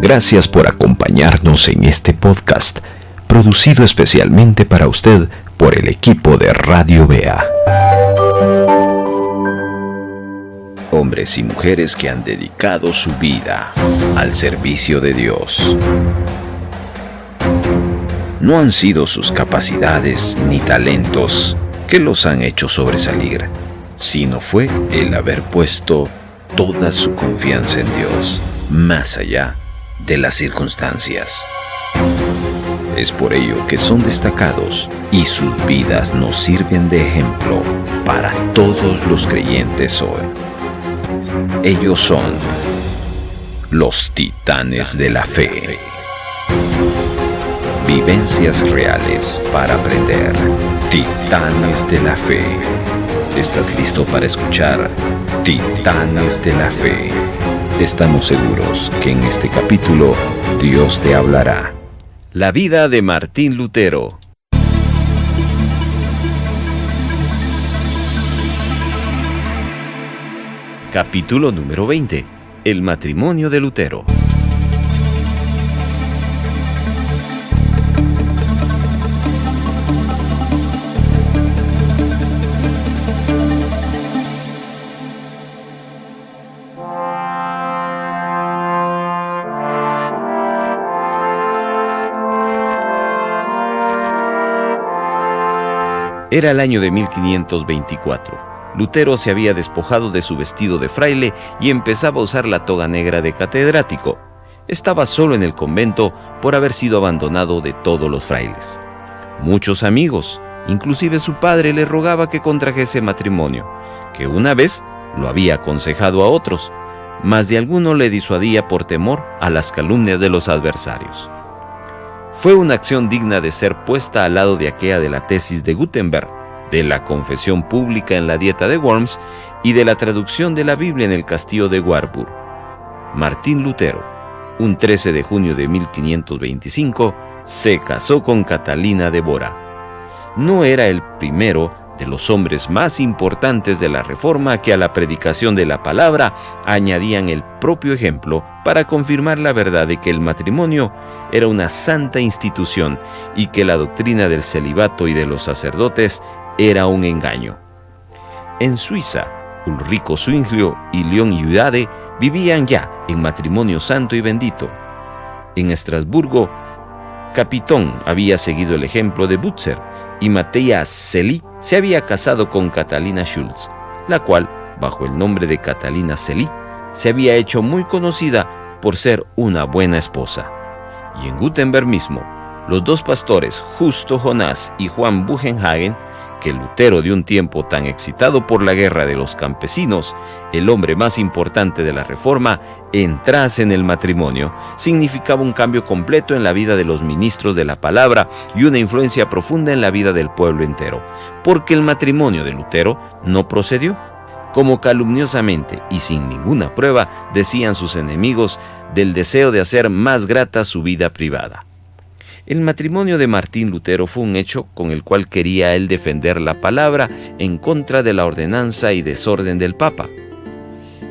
Gracias por acompañarnos en este podcast, producido especialmente para usted por el equipo de Radio Bea. Hombres y mujeres que han dedicado su vida al servicio de Dios. No han sido sus capacidades ni talentos que los han hecho sobresalir, sino fue el haber puesto toda su confianza en Dios, más allá de las circunstancias. Es por ello que son destacados y sus vidas nos sirven de ejemplo para todos los creyentes hoy. Ellos son los titanes de la fe. Vivencias reales para aprender. Titanes de la fe. ¿Estás listo para escuchar Titanes de la Fe? Estamos seguros que en este capítulo Dios te hablará. La vida de Martín Lutero. Capítulo número 20. El matrimonio de Lutero. Era el año de 1524. Lutero se había despojado de su vestido de fraile y empezaba a usar la toga negra de catedrático. Estaba solo en el convento por haber sido abandonado de todos los frailes. Muchos amigos, inclusive su padre, le rogaba que contrajese matrimonio, que una vez lo había aconsejado a otros, mas de alguno le disuadía por temor a las calumnias de los adversarios. Fue una acción digna de ser puesta al lado de aquella de la tesis de Gutenberg, de la confesión pública en la Dieta de Worms y de la traducción de la Biblia en el castillo de Warburg. Martín Lutero, un 13 de junio de 1525, se casó con Catalina de Bora. No era el primero de los hombres más importantes de la Reforma que a la predicación de la palabra añadían el propio ejemplo para confirmar la verdad de que el matrimonio era una santa institución y que la doctrina del celibato y de los sacerdotes era un engaño. En Suiza, Ulrico Zwinglio y León Hyade vivían ya en matrimonio santo y bendito. En Estrasburgo, Capitón había seguido el ejemplo de Butzer y Matthias Celi se había casado con Catalina Schulz, la cual, bajo el nombre de Catalina Celi, se había hecho muy conocida por ser una buena esposa. Y en Gutenberg mismo, los dos pastores, Justo Jonás y Juan Bugenhagen, que Lutero de un tiempo tan excitado por la guerra de los campesinos, el hombre más importante de la Reforma, entrase en el matrimonio, significaba un cambio completo en la vida de los ministros de la palabra y una influencia profunda en la vida del pueblo entero, porque el matrimonio de Lutero no procedió, como calumniosamente y sin ninguna prueba decían sus enemigos, del deseo de hacer más grata su vida privada. El matrimonio de Martín Lutero fue un hecho con el cual quería él defender la palabra en contra de la ordenanza y desorden del Papa.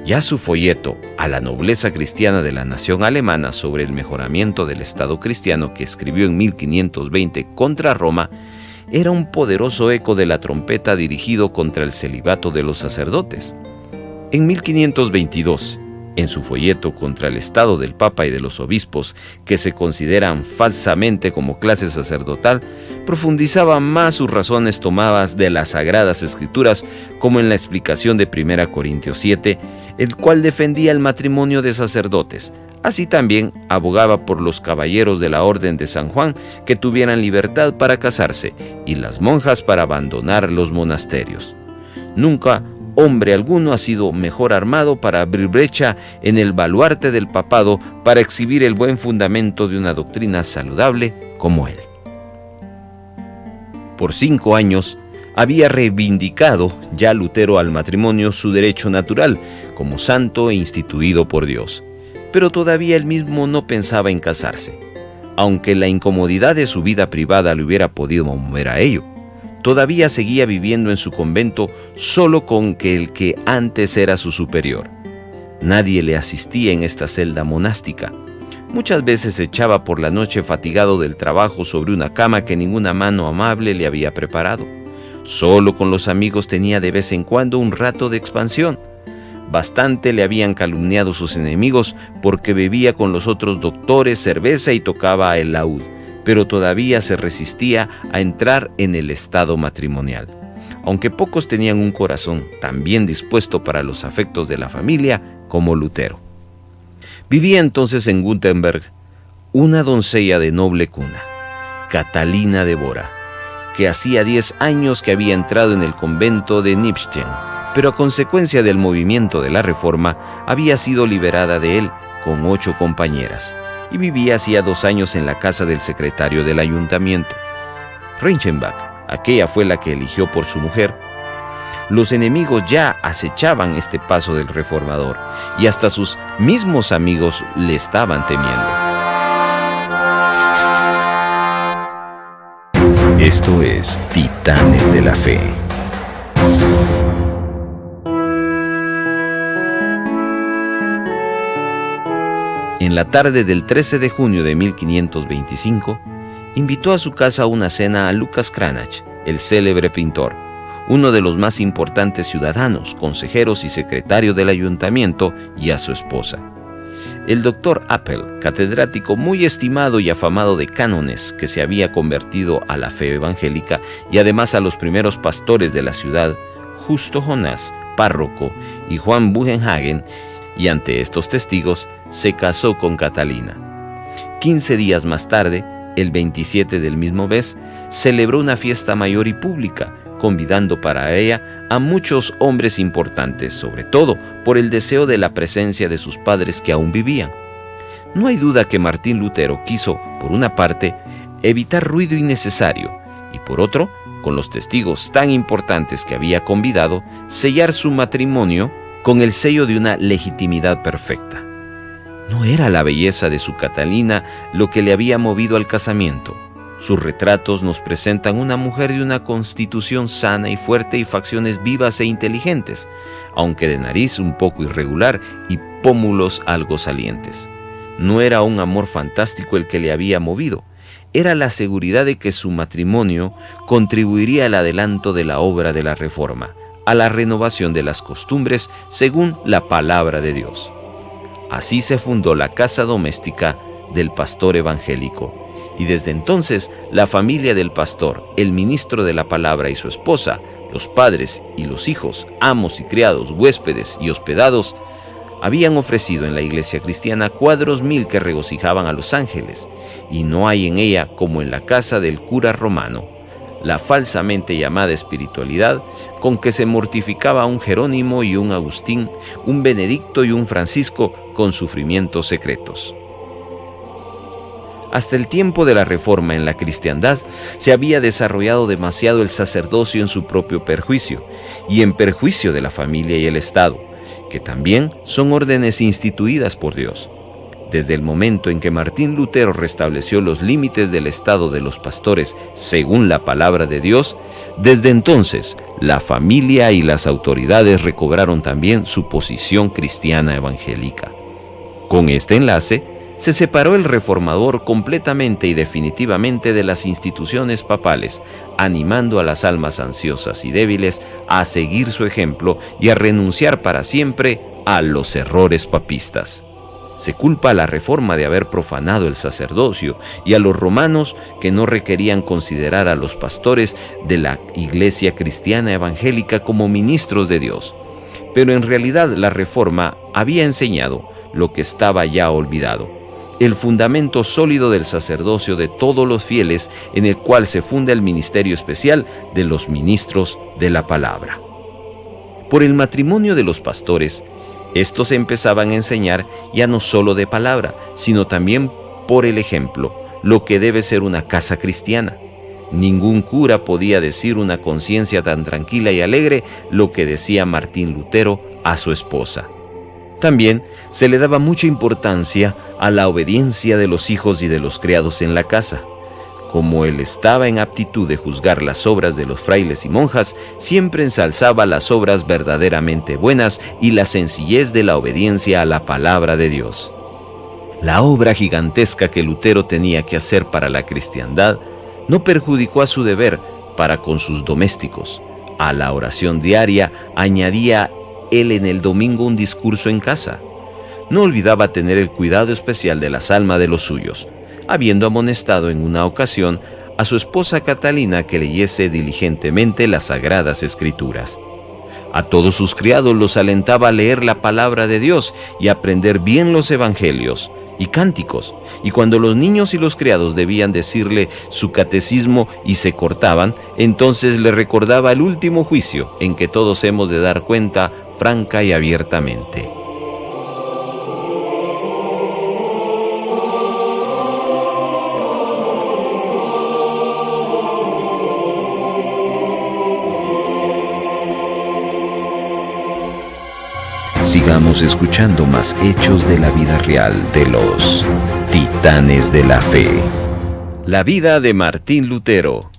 Ya su folleto a la nobleza cristiana de la nación alemana sobre el mejoramiento del Estado cristiano que escribió en 1520 contra Roma era un poderoso eco de la trompeta dirigido contra el celibato de los sacerdotes. En 1522, en su folleto contra el estado del Papa y de los obispos, que se consideran falsamente como clase sacerdotal, profundizaba más sus razones tomadas de las Sagradas Escrituras, como en la explicación de 1 Corintios 7, el cual defendía el matrimonio de sacerdotes. Así también abogaba por los caballeros de la Orden de San Juan que tuvieran libertad para casarse y las monjas para abandonar los monasterios. Nunca hombre alguno ha sido mejor armado para abrir brecha en el baluarte del papado para exhibir el buen fundamento de una doctrina saludable como él. Por 5 años había reivindicado ya Lutero al matrimonio su derecho natural como santo e instituido por Dios, pero todavía él mismo no pensaba en casarse, aunque la incomodidad de su vida privada le hubiera podido mover a ello. Todavía seguía viviendo en su convento solo con el que antes era su superior. Nadie le asistía en esta celda monástica. Muchas veces se echaba por la noche fatigado del trabajo sobre una cama que ninguna mano amable le había preparado. Solo con los amigos tenía de vez en cuando un rato de expansión. Bastante le habían calumniado sus enemigos porque bebía con los otros doctores cerveza y tocaba el laúd, pero todavía se resistía a entrar en el estado matrimonial. Aunque pocos tenían un corazón tan bien dispuesto para los afectos de la familia como Lutero. Vivía entonces en Wittenberg una doncella de noble cuna, Catalina de Bora, que hacía 10 años que había entrado en el convento de Nipschen, pero a consecuencia del movimiento de la Reforma había sido liberada de él con 8 compañeras y vivía hacía 2 años en la casa del secretario del ayuntamiento. Reichenbach, aquella fue la que eligió por su mujer. Los enemigos ya acechaban este paso del reformador y hasta sus mismos amigos le estaban temiendo. Esto es Titanes de la Fe. En la tarde del 13 de junio de 1525, invitó a su casa a una cena a Lucas Cranach, el célebre pintor, uno de los más importantes ciudadanos, consejeros y secretario del ayuntamiento, y a su esposa. El doctor Appel, catedrático muy estimado y afamado de cánones, que se había convertido a la fe evangélica, y además a los primeros pastores de la ciudad, Justo Jonás, párroco, y Juan Bugenhagen, y ante estos testigos, se casó con Catalina. 15 días más tarde, el 27 del mismo mes, celebró una fiesta mayor y pública, convidando para ella a muchos hombres importantes, sobre todo por el deseo de la presencia de sus padres que aún vivían. No hay duda que Martín Lutero quiso, por una parte, evitar ruido innecesario y por otro, con los testigos tan importantes que había convidado, sellar su matrimonio con el sello de una legitimidad perfecta. No era la belleza de su Catalina lo que le había movido al casamiento. Sus retratos nos presentan una mujer de una constitución sana y fuerte y facciones vivas e inteligentes, aunque de nariz un poco irregular y pómulos algo salientes. No era un amor fantástico el que le había movido, era la seguridad de que su matrimonio contribuiría al adelanto de la obra de la Reforma, a la renovación de las costumbres según la palabra de Dios. Así se fundó la casa doméstica del pastor evangélico, y desde entonces la familia del pastor, el ministro de la palabra y su esposa, los padres y los hijos, amos y criados, huéspedes y hospedados, habían ofrecido en la iglesia cristiana cuadros mil que regocijaban a los ángeles, y no hay en ella, como en la casa del cura romano, la falsamente llamada espiritualidad con que se mortificaba un Jerónimo y un Agustín, un Benedicto y un Francisco con sufrimientos secretos. Hasta el tiempo de la Reforma en la cristiandad se había desarrollado demasiado el sacerdocio en su propio perjuicio y en perjuicio de la familia y el Estado, que también son órdenes instituidas por Dios. Desde el momento en que Martín Lutero restableció los límites del estado de los pastores según la palabra de Dios, desde entonces la familia y las autoridades recobraron también su posición cristiana evangélica. Con este enlace, se separó el reformador completamente y definitivamente de las instituciones papales, animando a las almas ansiosas y débiles a seguir su ejemplo y a renunciar para siempre a los errores papistas. Se culpa a la Reforma de haber profanado el sacerdocio y a los romanos que no requerían considerar a los pastores de la Iglesia cristiana evangélica como ministros de Dios. Pero en realidad la Reforma había enseñado lo que estaba ya olvidado: el fundamento sólido del sacerdocio de todos los fieles, en el cual se funda el ministerio especial de los ministros de la palabra. Por el matrimonio de los pastores, estos empezaban a enseñar ya no solo de palabra, sino también por el ejemplo, lo que debe ser una casa cristiana. Ningún cura podía decir una conciencia tan tranquila y alegre lo que decía Martín Lutero a su esposa. También se le daba mucha importancia a la obediencia de los hijos y de los criados en la casa. Como él estaba en aptitud de juzgar las obras de los frailes y monjas, siempre ensalzaba las obras verdaderamente buenas y la sencillez de la obediencia a la palabra de Dios. La obra gigantesca que Lutero tenía que hacer para la cristiandad no perjudicó a su deber para con sus domésticos. A la oración diaria añadía él en el domingo un discurso en casa. No olvidaba tener el cuidado especial de las almas de los suyos, habiendo amonestado en una ocasión a su esposa Catalina que leyese diligentemente las Sagradas Escrituras. A todos sus criados los alentaba a leer la palabra de Dios y aprender bien los evangelios y cánticos, y cuando los niños y los criados debían decirle su catecismo y se cortaban, entonces le recordaba el último juicio en que todos hemos de dar cuenta franca y abiertamente. Sigamos escuchando más hechos de la vida real de los titanes de la fe. La vida de Martín Lutero.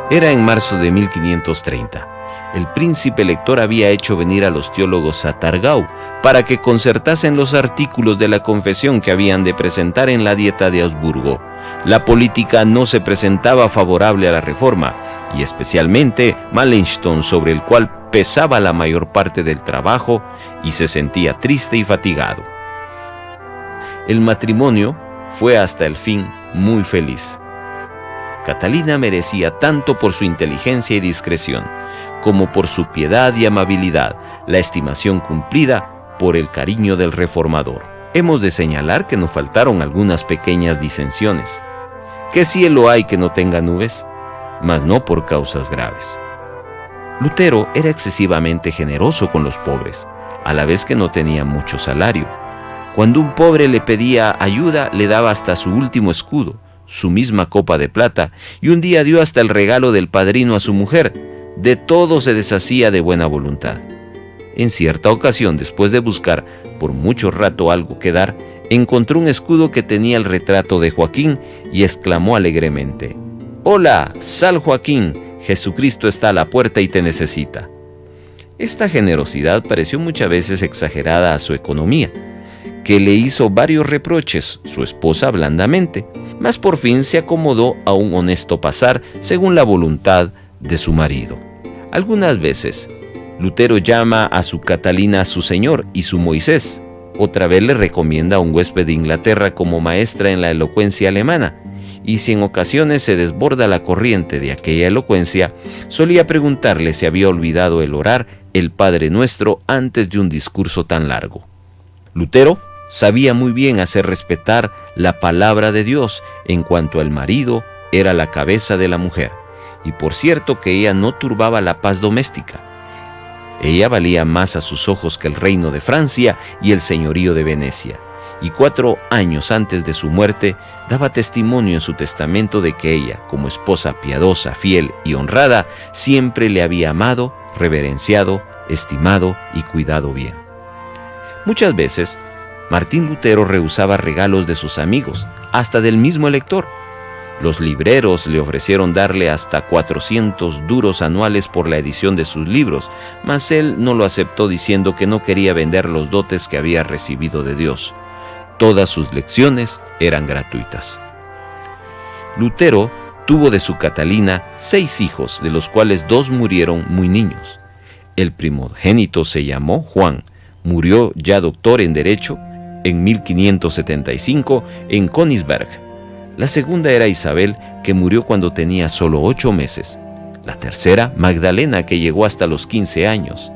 Era en marzo de 1530. El príncipe elector había hecho venir a los teólogos a Targau para que concertasen los artículos de la confesión que habían de presentar en la Dieta de Augsburgo. La política no se presentaba favorable a la reforma, y especialmente Melanchthon, sobre el cual pesaba la mayor parte del trabajo y se sentía triste y fatigado. El matrimonio fue hasta el fin muy feliz. Catalina merecía tanto por su inteligencia y discreción, como por su piedad y amabilidad, la estimación cumplida por el cariño del reformador. Hemos de señalar que nos faltaron algunas pequeñas disensiones. ¿Qué cielo hay que no tenga nubes? Mas no por causas graves. Lutero era excesivamente generoso con los pobres, a la vez que no tenía mucho salario. Cuando un pobre le pedía ayuda, le daba hasta su último escudo, su misma copa de plata, y un día dio hasta el regalo del padrino a su mujer. De todo se deshacía de buena voluntad. En cierta ocasión, después de buscar por mucho rato algo que dar, encontró un escudo que tenía el retrato de Joaquín y exclamó alegremente: «Hola, sal Joaquín, Jesucristo está a la puerta y te necesita». Esta generosidad pareció muchas veces exagerada a su economía, que le hizo varios reproches su esposa blandamente, mas por fin se acomodó a un honesto pasar según la voluntad de su marido. Algunas veces Lutero llama a su Catalina su señor y su Moisés. Otra vez le recomienda a un huésped de Inglaterra como maestra en la elocuencia alemana, y si en ocasiones se desborda la corriente de aquella elocuencia, solía preguntarle si había olvidado el orar el Padre Nuestro antes de un discurso tan largo. Lutero sabía muy bien hacer respetar la palabra de Dios en cuanto al marido era la cabeza de la mujer, y por cierto que ella no turbaba la paz doméstica. Ella valía más a sus ojos que el reino de Francia y el señorío de Venecia, y 4 años antes de su muerte daba testimonio en su testamento de que ella, como esposa piadosa, fiel y honrada, siempre le había amado, reverenciado, estimado y cuidado bien. Muchas veces Martín Lutero rehusaba regalos de sus amigos, hasta del mismo elector. Los libreros le ofrecieron darle hasta 400 duros anuales por la edición de sus libros, mas él no lo aceptó diciendo que no quería vender los dotes que había recibido de Dios. Todas sus lecciones eran gratuitas. Lutero tuvo de su Catalina 6 hijos, de los cuales 2 murieron muy niños. El primogénito se llamó Juan, murió ya doctor en Derecho en 1575 en Königsberg. La segunda era Isabel, que murió cuando tenía solo 8 meses. La tercera, Magdalena, que llegó hasta los 15 años.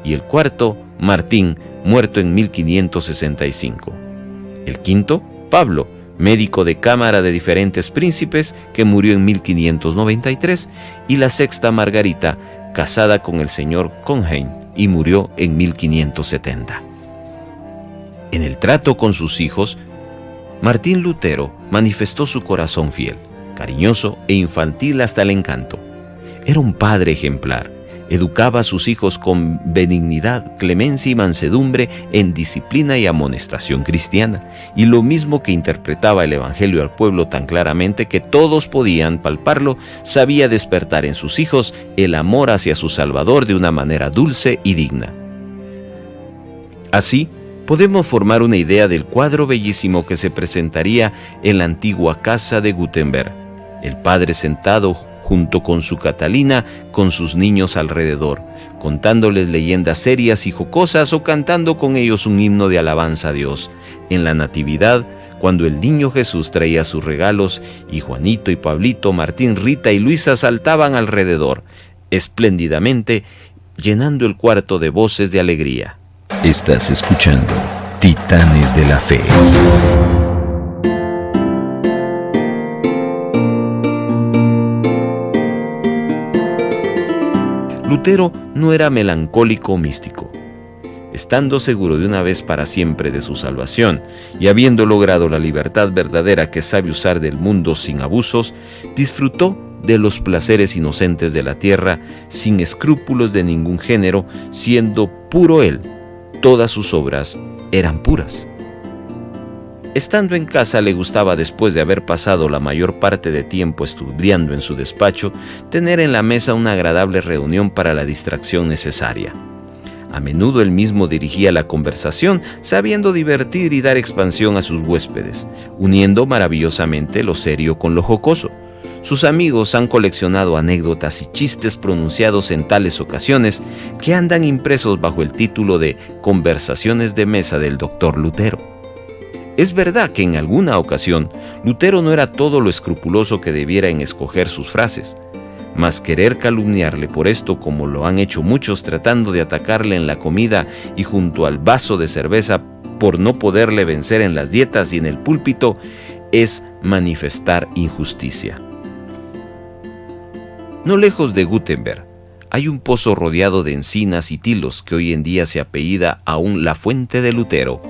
Y el cuarto, Martín, muerto en 1565. El quinto, Pablo, médico de cámara de diferentes príncipes, que murió en 1593. Y la sexta, Margarita, casada con el señor Cohnheim, y murió en 1570. En el trato con sus hijos, Martín Lutero manifestó su corazón fiel, cariñoso e infantil hasta el encanto. Era un padre ejemplar, Educaba a sus hijos con benignidad, clemencia y mansedumbre en disciplina y amonestación cristiana, y lo mismo que interpretaba el Evangelio al pueblo tan claramente que todos podían palparlo, sabía despertar en sus hijos el amor hacia su Salvador de una manera dulce y digna. Así, podemos formar una idea del cuadro bellísimo que se presentaría en la antigua casa de Gutenberg. El padre sentado junto con su Catalina, con sus niños alrededor, contándoles leyendas serias y jocosas o cantando con ellos un himno de alabanza a Dios. En la Natividad, cuando el niño Jesús traía sus regalos y Juanito y Pablito, Martín, Rita y Luisa saltaban alrededor, espléndidamente, llenando el cuarto de voces de alegría. Estás escuchando Titanes de la Fe. Lutero no era melancólico o místico. Estando seguro de una vez para siempre de su salvación y habiendo logrado la libertad verdadera que sabe usar del mundo sin abusos, disfrutó de los placeres inocentes de la tierra sin escrúpulos de ningún género, siendo puro él. Todas sus obras eran puras. Estando en casa le gustaba, después de haber pasado la mayor parte de tiempo estudiando en su despacho, tener en la mesa una agradable reunión para la distracción necesaria. A menudo él mismo dirigía la conversación, sabiendo divertir y dar expansión a sus huéspedes, uniendo maravillosamente lo serio con lo jocoso. Sus amigos han coleccionado anécdotas y chistes pronunciados en tales ocasiones que andan impresos bajo el título de Conversaciones de Mesa del Dr. Lutero. Es verdad que en alguna ocasión Lutero no era todo lo escrupuloso que debiera en escoger sus frases, mas querer calumniarle por esto, como lo han hecho muchos tratando de atacarle en la comida y junto al vaso de cerveza por no poderle vencer en las dietas y en el púlpito, es manifestar injusticia. No lejos de Gutenberg hay un pozo rodeado de encinas y tilos que hoy en día se apellida aún la Fuente de Lutero.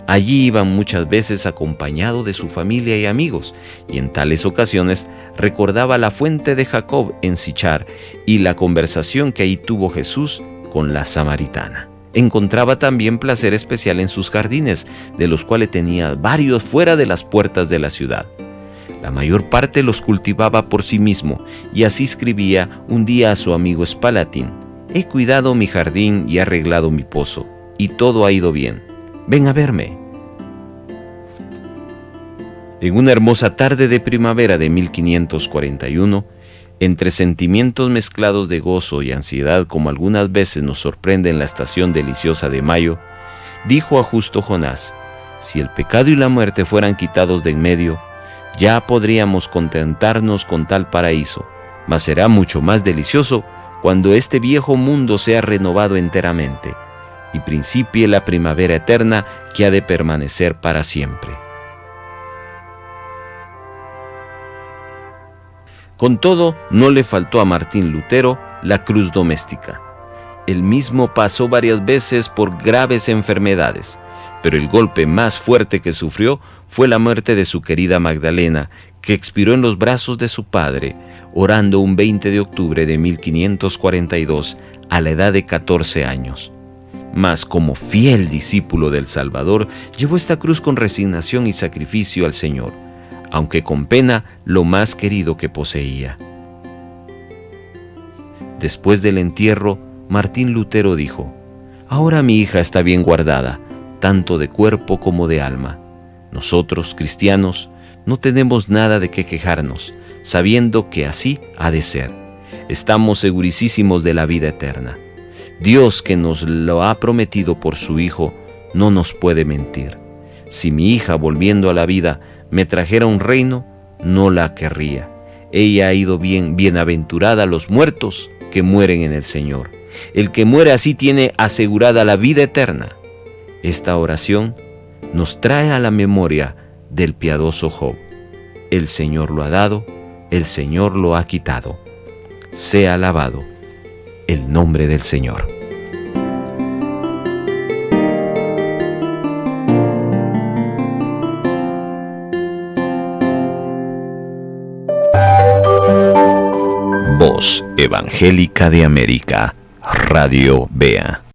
Allí iban muchas veces acompañado de su familia y amigos, y en tales ocasiones recordaba la fuente de Jacob en Sichar y la conversación que ahí tuvo Jesús con la samaritana. Encontraba también placer especial en sus jardines, de los cuales tenía varios fuera de las puertas de la ciudad. La mayor parte los cultivaba por sí mismo, y así escribía un día a su amigo Spalatin: «He cuidado mi jardín y arreglado mi pozo, y todo ha ido bien. Ven a verme». En una hermosa tarde de primavera de 1541, entre sentimientos mezclados de gozo y ansiedad, como algunas veces nos sorprende en la estación deliciosa de mayo, dijo a Justo Jonás: «Si el pecado y la muerte fueran quitados de en medio, ya podríamos contentarnos con tal paraíso, mas será mucho más delicioso cuando este viejo mundo sea renovado enteramente y principie la primavera eterna que ha de permanecer para siempre». Con todo, no le faltó a Martín Lutero la cruz doméstica. Él mismo pasó varias veces por graves enfermedades, pero el golpe más fuerte que sufrió fue la muerte de su querida Magdalena, que expiró en los brazos de su padre, orando un 20 de octubre de 1542, a la edad de 14 años. Mas como fiel discípulo del Salvador, llevó esta cruz con resignación y sacrificio al Señor, aunque con pena lo más querido que poseía. Después del entierro, Martín Lutero dijo: «Ahora mi hija está bien guardada, tanto de cuerpo como de alma. Nosotros, cristianos, no tenemos nada de qué quejarnos, sabiendo que así ha de ser. Estamos segurísimos de la vida eterna. Dios, que nos lo ha prometido por su Hijo, no nos puede mentir. Si mi hija, volviendo a la vida, me trajera un reino, no la querría. Ella ha ido bienaventurada a los muertos que mueren en el Señor. El que muere así tiene asegurada la vida eterna». Esta oración nos trae a la memoria del piadoso Job. El Señor lo ha dado, el Señor lo ha quitado. Sea alabado el nombre del Señor. Voz Evangélica de América, Radio BEA.